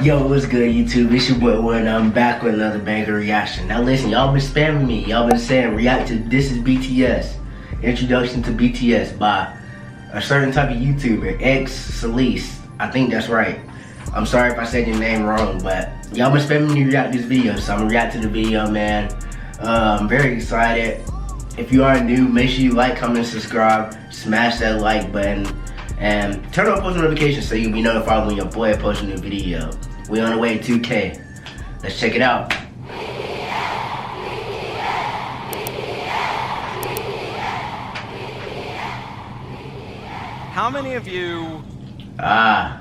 Yo, what's good, YouTube? It's your boy Wood, and I'm back with another banger reaction. Now listen, y'all been spamming me. Y'all been saying react to This Is BTS. Introduction to BTS by a certain type of YouTuber, xceleste. I think that's right. I'm sorry if I said your name wrong, but y'all been spamming me to react to this video, so I'm gonna react to the video, man. I'm very excited. If you are new, make sure you like, comment, subscribe, smash that like button, and turn on post notifications so you'll be notified when your boy posts a new video. We on the way to 2K. Let's check it out. How many of you... Oh,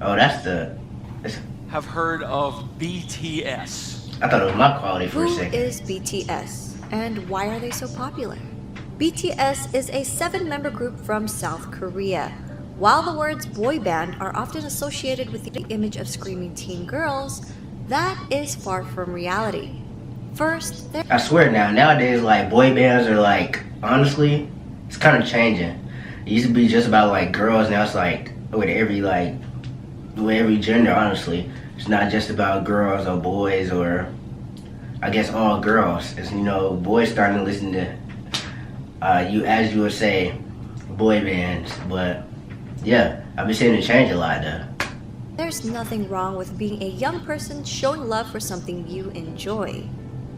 that's have heard of BTS? I thought it was my quality for a second. Who is BTS and why are they so popular? BTS is a 7-member group from South Korea. While the words boy band are often associated with the image of screaming teen girls, that is far from reality. First, I swear nowadays, like, boy bands are like, honestly, it's kind of changing. It used to be just about like girls, now it's like with every gender, honestly. It's not just about girls or boys, or I guess all girls. It's, you know, boys starting to listen to, as you would say, boy bands, but yeah, I've been seeing it change a lot though. There's nothing wrong with being a young person showing love for something you enjoy.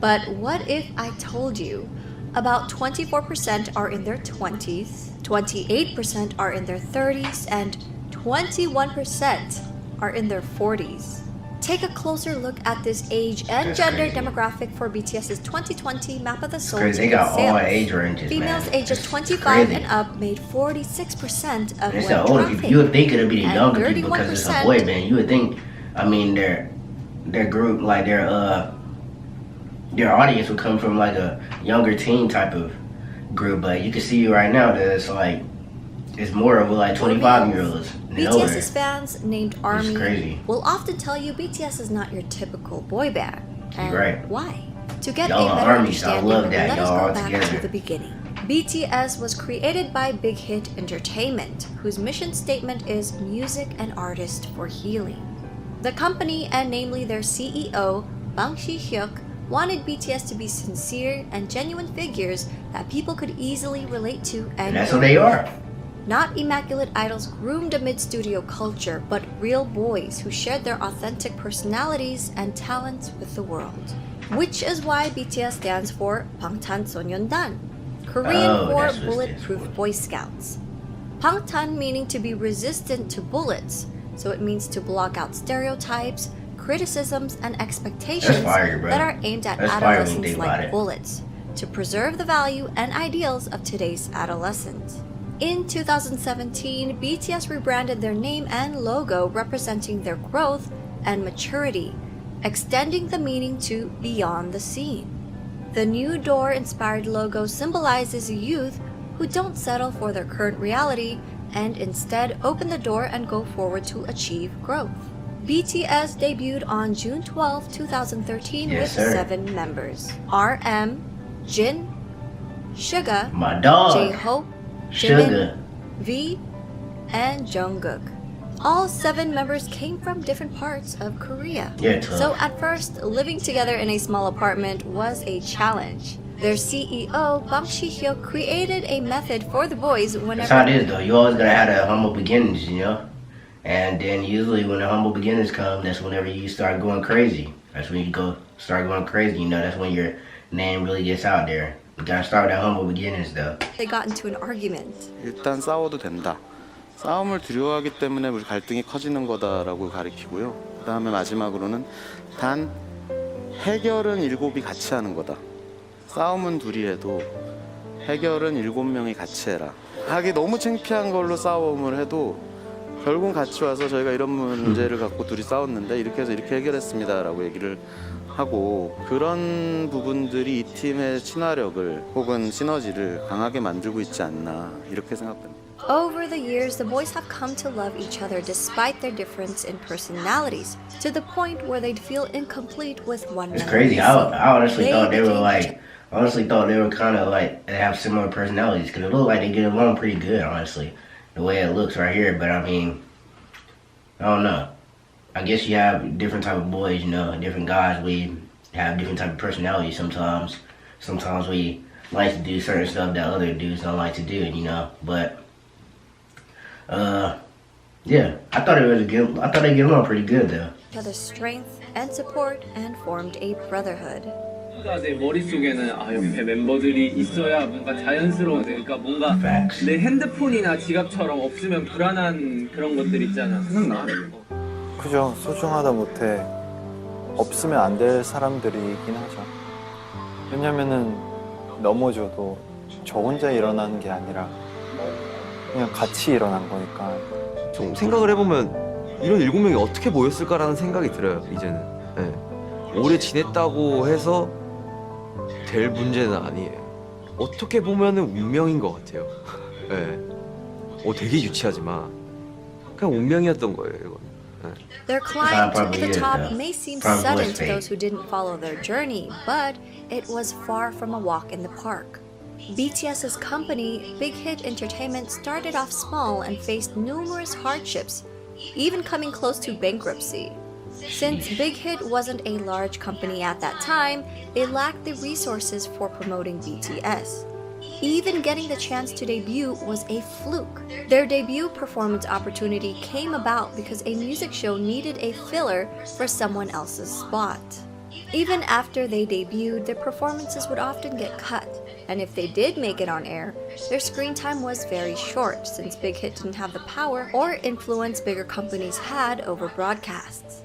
But what if I told you about 24% are in their 20s, 28% are in their 30s, and 21% are in their 40s? Take a closer look at this age and gender demographic for BTS's 2020 Map of the Soul. They got all age ranges, Females man. ages 25 and up made 46% of it's web the older traffic. people. You would think it would be the younger 31% people because it's a boy band. You would think, I mean, their group, like their audience would come from like a younger teen type of group, but you can see right now that it's like it's more of like 25-year-olds. BTS's fans, named ARMY, will often tell you BTS is not your typical boy band. And right. Why? To get y'all a better armies, understanding, let us y'all go back together. to the beginning. BTS was created by Big Hit Entertainment, whose mission statement is music and artist for healing. The company, and namely their CEO, Bang Si-hyuk, wanted BTS to be sincere and genuine figures that people could easily relate to, and that's what they are. Not immaculate idols groomed amid studio culture, but real boys who shared their authentic personalities and talents with the world. Which is why BTS stands for Bangtanso년dan, Korean for Bulletproof Boy Scouts. Bangtan meaning to be resistant to bullets, so it means to block out stereotypes, criticisms, and expectations that are aimed at adolescents like bullets, to preserve the value and ideals of today's adolescents. In 2017, BTS rebranded their name and logo representing their growth and maturity, extending the meaning to beyond the scene. The new door-inspired logo symbolizes youth who don't settle for their current reality and instead open the door and go forward to achieve growth. BTS debuted on June 12, 2013 with 7 members: RM, Jin, Suga, my dog, J-Hope, Suga, V, and Jungkook. All 7 members came from different parts of Korea. So at first, living together in a small apartment was a challenge. Their CEO, Bang Si-hyuk, created a method for the boys whenever... That's how it is though. You always gotta have the humble beginnings, you know? And then usually when the humble beginnings come, that's whenever you start going crazy. That's when you start going crazy, you know? That's when your name really gets out there. You gotta start with that humble beginnings though. They got into an argument. 일단 싸워도 된다. 싸움을 두려워하기 때문에 우리 갈등이 커지는 거다라고 가리키고요. 그 다음에 마지막으로는 단 해결은 7이 같이 하는 거다. 싸움은 둘이 해도 해결은 7명이 같이 해라. 하기 너무 창피한 걸로 싸움을 해도 결국은 같이 와서 저희가 이런 문제를 갖고 둘이 싸웠는데 이렇게 해서 이렇게 해결했습니다라고 얘기를 하고, 그런 부분들이 이 팀의 친화력을 혹은 시너지를 강하게 만들고 있지 않나 이렇게 생각합니다. Over the years, the boys have come to love each other despite their difference in personalities, to the point where they'd feel incomplete with one member. It's crazy. I honestly thought they were kind of like, they have similar personalities, because it looked like they get along pretty good, honestly, the way it looks right here. But I mean, I don't know. I guess you have different type of boys, you know, different guys. We have different type of personalities sometimes. Sometimes we like to do certain stuff that other dudes don't like to do, you know. But yeah, I thought they get along pretty good though. Each other's strength and support and formed a brotherhood. 내 머릿속에는 옆에 멤버들이 있어야 뭔가 자연스러운 그러니까 뭔가 Facts. 내 핸드폰이나 지갑처럼 없으면 불안한 그런 것들 있잖아. 생각나. 그죠. 소중하다 못해 없으면 안 될 사람들이긴 하죠. 왜냐면은 넘어져도 저 혼자 일어나는 게 아니라 그냥 같이 일어난 거니까. 좀 생각을 해보면 이런 7명이 어떻게 모였을까라는 생각이 들어요. 이제는 오래 지냈다고 해서 될 문제는 아니에요. 어떻게 보면은 운명인 것 같아요. 되게 유치하지만 그냥 운명이었던 거예요. 이건. Their climb to Probably the is, top though. may seem Probably sudden was to fate. those who didn't follow their journey, but it was far from a walk in the park. BTS's company, Big Hit Entertainment, started off small and faced numerous hardships, even coming close to bankruptcy. Since Big Hit wasn't a large company at that time, they lacked the resources for promoting BTS. Even getting the chance to debut was a fluke. Their debut performance opportunity came about because a music show needed a filler for someone else's spot. Even after they debuted, their performances would often get cut, and if they did make it on air, their screen time was very short since Big Hit didn't have the power or influence bigger companies had over broadcasts.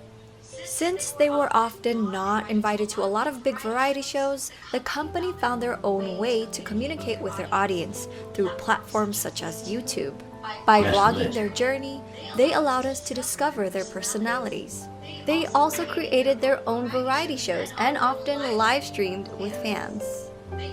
Since they were often not invited to a lot of big variety shows, the company found their own way to communicate with their audience through platforms such as YouTube. By That's vlogging lit. their journey, they allowed us to discover their personalities. They also created their own variety shows and often live streamed with fans.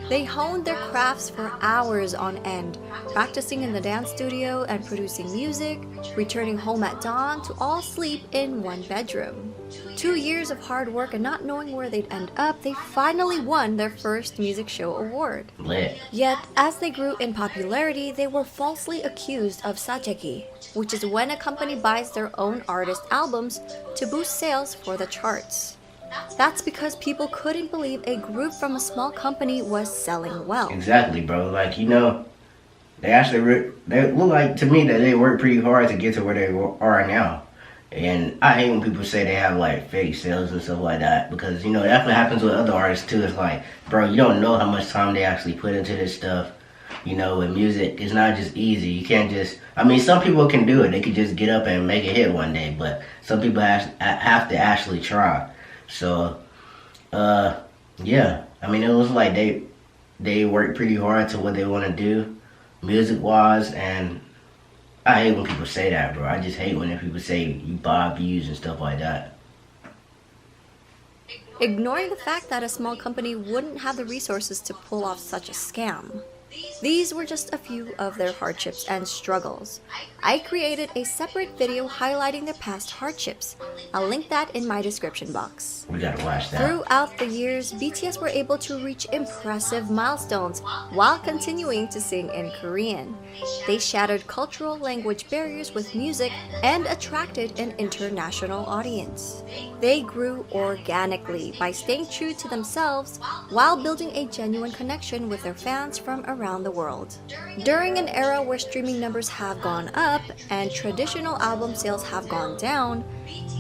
They honed their crafts for hours on end, practicing in the dance studio and producing music, returning home at dawn to all sleep in one bedroom. 2 years of hard work and not knowing where they'd end up, they finally won their first music show award. Lit. Yet, as they grew in popularity, they were falsely accused of sajegi, which is when a company buys their own artist albums to boost sales for the charts. That's because people couldn't believe a group from a small company was selling well. Exactly, bro. Like, you know, they look like to me that they worked pretty hard to get to where they are now. And I hate when people say they have like fake sales and stuff like that, because, you know, that's what happens with other artists too. It's like, bro, you don't know how much time they actually put into this stuff. You know, with music, it's not just easy. You can't just, I mean, some people can do it. They could just get up and make a hit one day, but some people have to actually try. So, yeah, I mean, it was like they worked pretty hard to what they want to do, music-wise, and I hate when people say that, bro. I just hate when people say you buy views and stuff like that. Ignoring the fact that a small company wouldn't have the resources to pull off such a scam. These were just a few of their hardships and struggles. I created a separate video highlighting their past hardships. I'll link that in my description box. We gotta watch that. Throughout the years, BTS were able to reach impressive milestones while continuing to sing in Korean. They shattered cultural language barriers with music and attracted an international audience. They grew organically by staying true to themselves while building a genuine connection with their fans from around the world. During an era where streaming numbers have gone up and traditional album sales have gone down,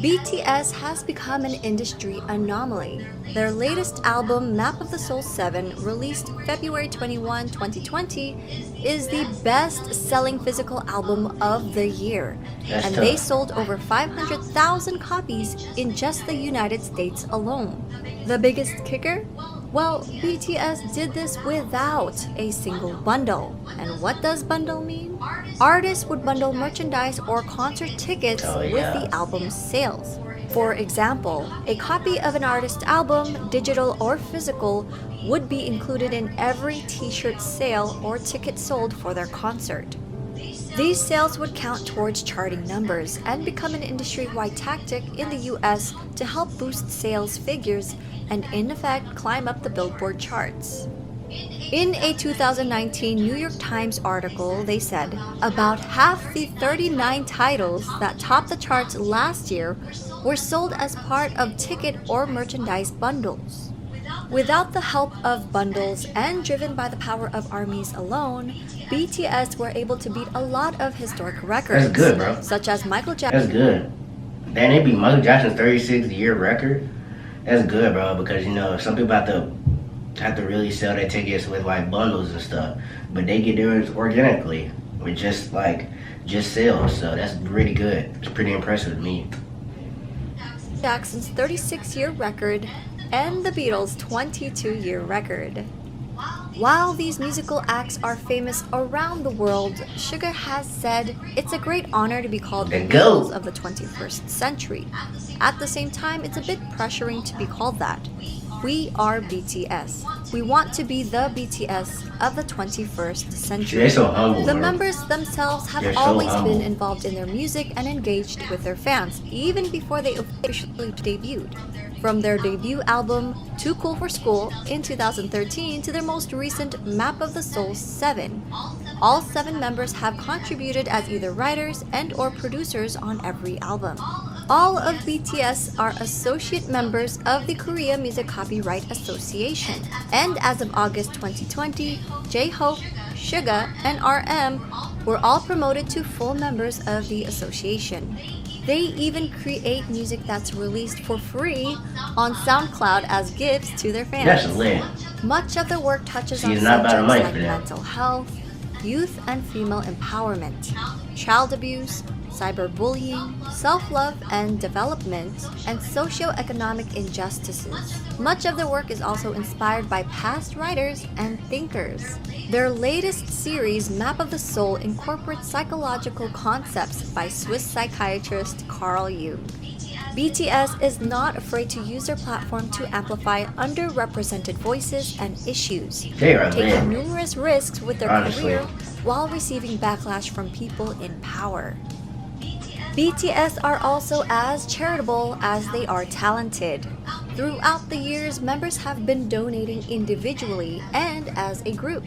BTS has become an industry anomaly. Their latest album, Map of the Soul 7, released February 21, 2020, is the best-selling physical album of the year. That's And tough. they sold over 500,000 copies in just the United States alone. The biggest kicker? Well, BTS did this without a single bundle. And what does bundle mean? Artists would bundle merchandise or concert tickets Oh, with yeah. the album's sales. For example, a copy of an artist's album, digital or physical, would be included in every t-shirt sale or ticket sold for their concert. These sales would count towards charting numbers and become an industry-wide tactic in the US to help boost sales figures and in effect climb up the Billboard charts. In a 2019 New York Times article, they said about half the 39 titles that topped the charts last year were sold as part of ticket or merchandise bundles. Without the help of bundles and driven by the power of ARMYs alone, BTS were able to beat a lot of historic records. That's good, bro. Such as Michael Jackson. That's good. Then it be Michael Jackson's 36-year record. That's good, bro, because you know some people have to really sell their tickets with like bundles and stuff, but they get theirs organically with just sales. So that's really good. It's pretty impressive to me. Jackson's 36-year record and the Beatles' 22-year record. While these musical acts are famous around the world, Suga has said it's a great honor to be called the Beatles of the 21st century. At the same time, it's a bit pressuring to be called that. We are BTS. We want to be the BTS of the 21st century. They're so humble, the bro. members themselves have They're so always humble. been involved in their music and engaged with their fans, even before they officially debuted. From their debut album, Too Cool for School, in 2013 to their most recent Map of the Soul 7. All 7 members have contributed as either writers and or producers on every album. All of BTS are associate members of the Korea Music Copyright Association. And as of August 2020, J-Hope, Suga, and RM were all promoted to full members of the association. They even create music that's released for free on SoundCloud as gifts to their fans. That's lit. Much of their work touches on it's not about subjects money like for them. mental health, youth and female empowerment, child abuse, cyberbullying, self-love and development, and socio-economic injustices. Much of their work is also inspired by past writers and thinkers. Their latest series, Map of the Soul, incorporates psychological concepts by Swiss psychiatrist Carl Jung. BTS is not afraid to use their platform to amplify underrepresented voices and issues, They are taking lit. numerous risks with their Honestly. career while receiving backlash from people in power. BTS are also as charitable as they are talented. Throughout the years, members have been donating individually and as a group.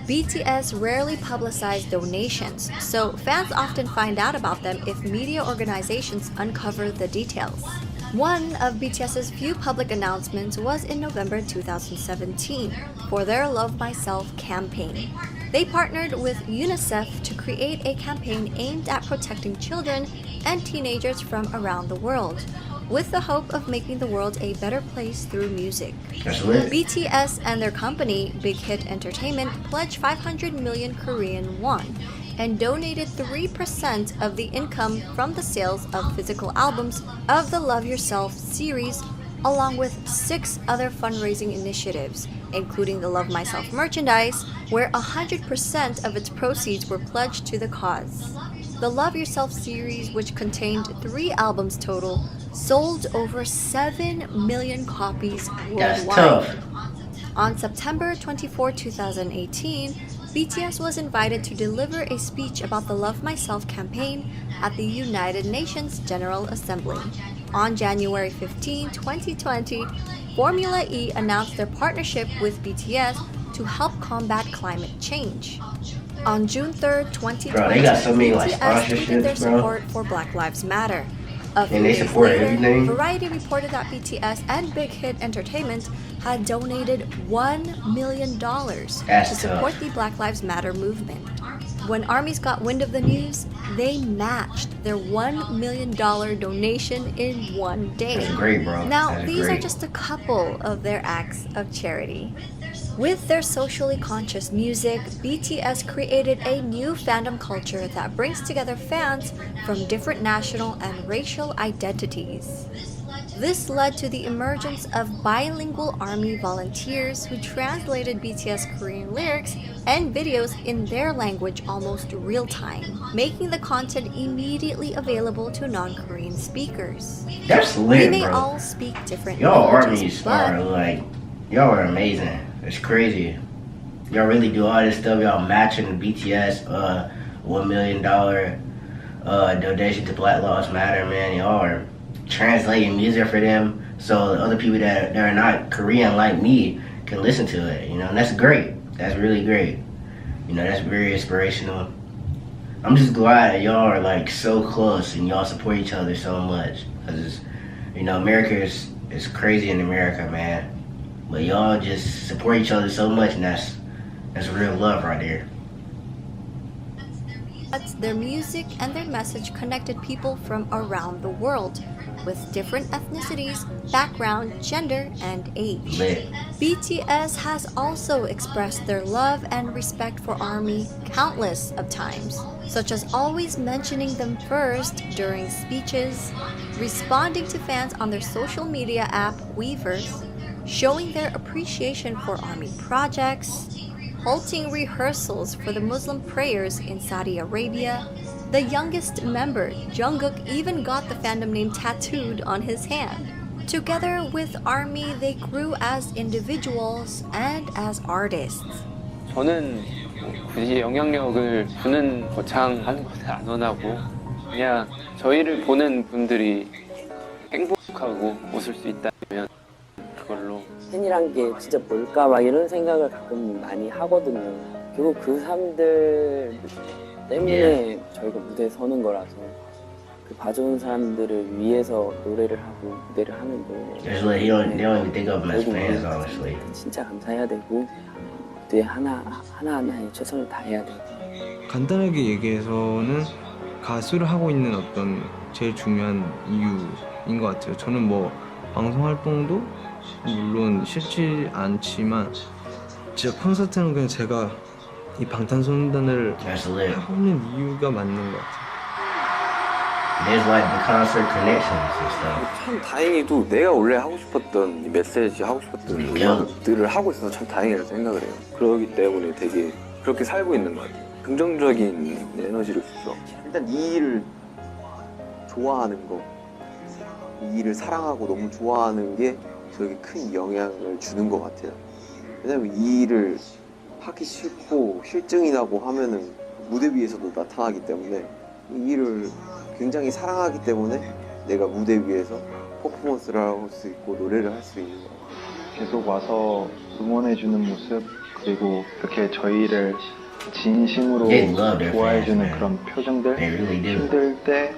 BTS rarely publicize donations, so fans often find out about them if media organizations uncover the details. One of BTS's few public announcements was in November 2017 for their Love Myself campaign. They partnered with UNICEF to create a campaign aimed at protecting children and teenagers from around the world, with the hope of making the world a better place through music. That's lit. BTS and their company, Big Hit Entertainment, pledged 500 million Korean won and donated 3% of the income from the sales of physical albums of the Love Yourself series, along with 6 other fundraising initiatives, including the Love Myself merchandise, where 100% of its proceeds were pledged to the cause. The Love Yourself series, which contained 3 albums total, sold over 7 million copies That's worldwide. tough. On September 24, 2018, BTS was invited to deliver a speech about the Love Myself campaign at the United Nations General Assembly. On January 15, 2020, Formula E announced their partnership with BTS to help combat climate change. On June 3, 2020, Bro, they got so many, like, BTS tweeted their sponsorships, bro. support for Black Lives Matter. A few And they days support later, everything? Variety reported that BTS and Big Hit Entertainment had donated $1 million That's to support tough. the Black Lives Matter movement. When armies got wind of the news, they matched their $1 million donation in one day. That's great, bro. Now, That's these are great. just a couple of their acts of charity. With their socially conscious music, BTS created a new fandom culture that brings together fans from different national and racial identities. This led to the emergence of bilingual ARMY volunteers who translated BTS Korean lyrics and videos in their language almost real time, making the content immediately available to non-Korean speakers. That's We lit, may bro. all speak different Y'all languages, armies but are like, y'all are amazing. It's crazy. Y'all really do all this stuff. Y'all matching the BTS $1 million donation to Black Lives Matter, man. Y'all are translating music for them, so other people that are not Korean like me can listen to it, you know, and that's great. That's really great. You know, that's very inspirational. I'm just glad that y'all are like so close and y'all support each other so much. Cause you know, America is crazy in America, man. But y'all just support each other so much, and that's real love right there. Their music and their message connected people from around the world with different ethnicities, background, gender, and age. Lit. BTS has also expressed their love and respect for ARMY countless of times, such as always mentioning them first during speeches, responding to fans on their social media app Weverse, showing their appreciation for ARMY projects, halting rehearsals for the Muslim prayers in Saudi Arabia. The youngest member, Jungkook, even got the fandom name tattooed on his hand. Together with ARMY, they grew as individuals and as artists. 저는 굳이 영향력을 주는 거창한 것을 안 원하고 그냥 저희를 보는 분들이 행복하고 웃을 수 있다면 그걸로 팬이란 게 진짜 뭘까 막 이런 생각을 가끔 많이 하거든요. 결국 그 사람들 때문에 저희가 무대에 서는 거라서 그 봐주는 사람들을 위해서 노래를 하고 무대를 하는데 Just like they don't even think of them as fans, honestly. 진짜 감사해야 되고 무대 하나하나에 최선을 다해야 되고. 간단하게 얘기해서는 가수를 하고 있는 어떤 제일 중요한 이유인 것 같아요. 저는 뭐 방송 활동도 물론 싫지 않지만 진짜 콘서트는 그냥 제가 이 방탄소년단을 하고 있는 이유가 맞는 것 같아요. There's like the concert connections and stuff. 참 다행히도 내가 원래 하고 싶었던 이 메시지 하고 싶었던 음악들을 하고 있어서 참 다행이라고 생각을 해요. 그러기 때문에 되게 그렇게 살고 있는 것 같아요. 긍정적인 에너지를 줘서 일단 이 일을 좋아하는 거, 이 일을 사랑하고 너무 좋아하는 게 저에게 큰 영향을 주는 것 같아요. 왜냐면 이 일을 하기 싫고 실증이 나고 하면은 무대 위에서도 나타나기 때문에 이 일을 굉장히 사랑하기 때문에 내가 무대 위에서 퍼포먼스를 할 수 있고 노래를 할 수 있는 것 같아요. 계속 와서 응원해주는 모습, 그리고 이렇게 저희를 진심으로 좋아해주는 그런 표정들, 힘들 때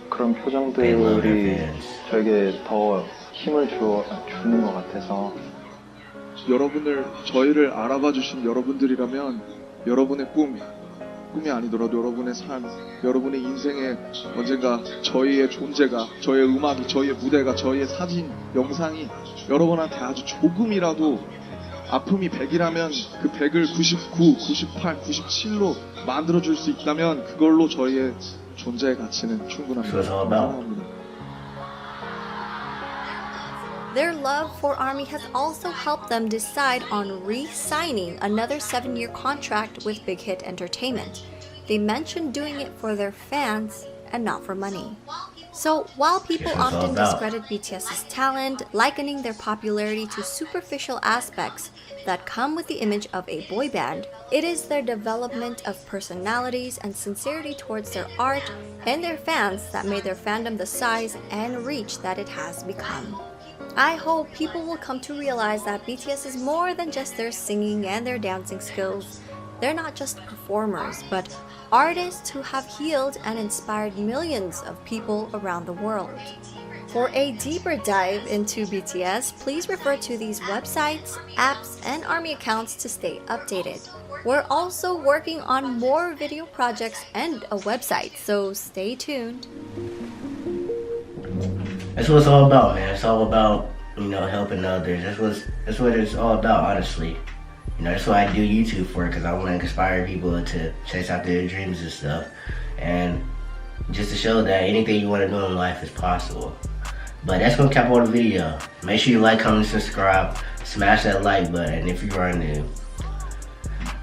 그런 표정들이 저에게 더 힘을 주는 것 같아서. 저희를 알아봐 주신 여러분들이라면 여러분의 꿈이 아니더라도 여러분의 삶, 여러분의 인생에 언젠가 저희의 존재가, 저희의 음악이, 저희의 무대가, 저희의 사진, 영상이 여러분한테 아주 조금이라도 아픔이 100이라면 그 100을 99, 98, 97로 만들어줄 수 있다면 그걸로 저희의 존재의 가치는 충분합니다. Their love for ARMY has also helped them decide on re-signing another 7-year contract with Big Hit Entertainment. They mentioned doing it for their fans and not for money. So while people often discredit BTS's talent, likening their popularity to superficial aspects that come with the image of a boy band, it is their development of personalities and sincerity towards their art and their fans that made their fandom the size and reach that it has become. I hope people will come to realize that BTS is more than just their singing and their dancing skills. They're not just performers, but artists who have healed and inspired millions of people around the world. For a deeper dive into BTS, please refer to these websites, apps, and ARMY accounts to stay updated. We're also working on more video projects and a website, so stay tuned. That's what it's all about, man. It's all about, you know, helping others. That's what it's all about, honestly. You know, that's what I do YouTube for, because I want to inspire people to chase out their dreams and stuff. And just to show that anything you want to do in life is possible. But that's going to cap all the video. Make sure you like, comment, and subscribe. Smash that like button if you are new.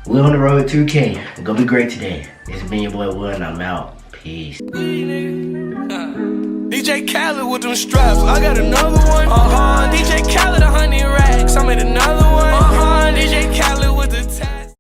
We're on the road to 2K. It's going to be great today. It's been your boy Will, and I'm out. Peace. DJ Khaled with them straps, I got another one. DJ Khaled 100 racks, I made another one. DJ Khaled with the tag.